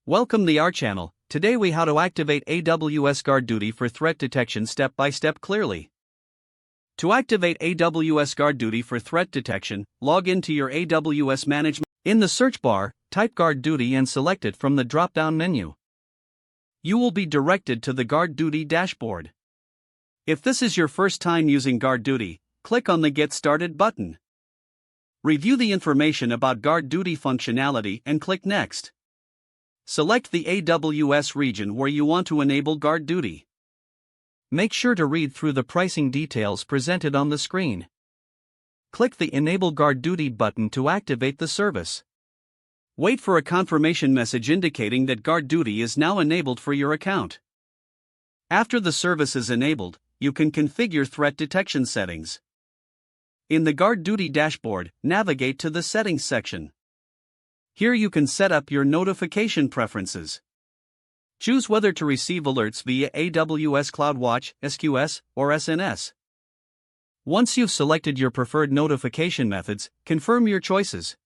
Welcome to our channel. Today we how to activate AWS GuardDuty for threat detection step by step clearly. To activate AWS GuardDuty for threat detection, log into your AWS management. In the search bar, type GuardDuty and select it from the drop-down menu. You will be directed to the GuardDuty dashboard. If this is your first time using GuardDuty, click on the Get Started button. Review the information about GuardDuty functionality and click Next. Select the AWS region where you want to enable GuardDuty. Make sure to read through the pricing details presented on the screen. Click the Enable GuardDuty button to activate the service. Wait for a confirmation message indicating that GuardDuty is now enabled for your account. After the service is enabled, you can configure threat detection settings. In the GuardDuty dashboard, navigate to the Settings section. Here you can set up your notification preferences. Choose whether to receive alerts via AWS CloudWatch, SQS, or SNS. Once you've selected your preferred notification methods, confirm your choices.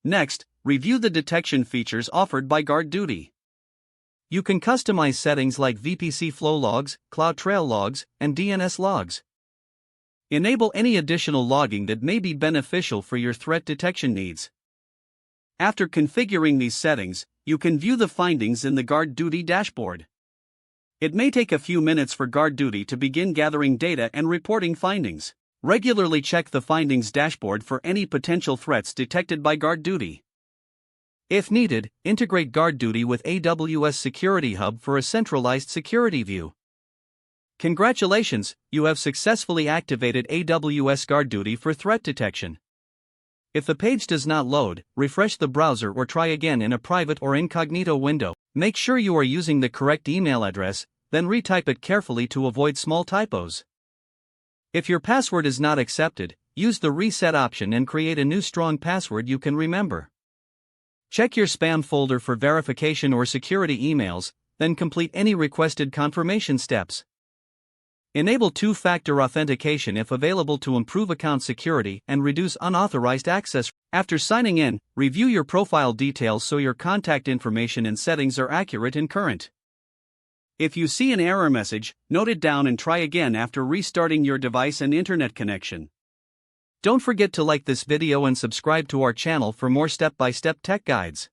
Next, review the detection features offered by GuardDuty. You can customize settings like VPC flow logs, CloudTrail logs, and DNS logs. Enable any additional logging that may be beneficial for your threat detection needs. After configuring these settings, you can view the findings in the GuardDuty dashboard. It may take a few minutes for GuardDuty to begin gathering data and reporting findings. Regularly check the findings dashboard for any potential threats detected by GuardDuty. If needed, integrate GuardDuty with AWS Security Hub for a centralized security view. Congratulations, you have successfully activated AWS GuardDuty for threat detection. If the page does not load, refresh the browser or try again in a private or incognito window. Make sure you are using the correct email address, then retype it carefully to avoid small typos. If your password is not accepted, use the reset option and create a new strong password you can remember. Check your spam folder for verification or security emails, then complete any requested confirmation steps. Enable two-factor authentication if available to improve account security and reduce unauthorized access. After signing in, review your profile details so your contact information and settings are accurate and current. If you see an error message, note it down and try again after restarting your device and internet connection. Don't forget to like this video and subscribe to our channel for more step-by-step tech guides.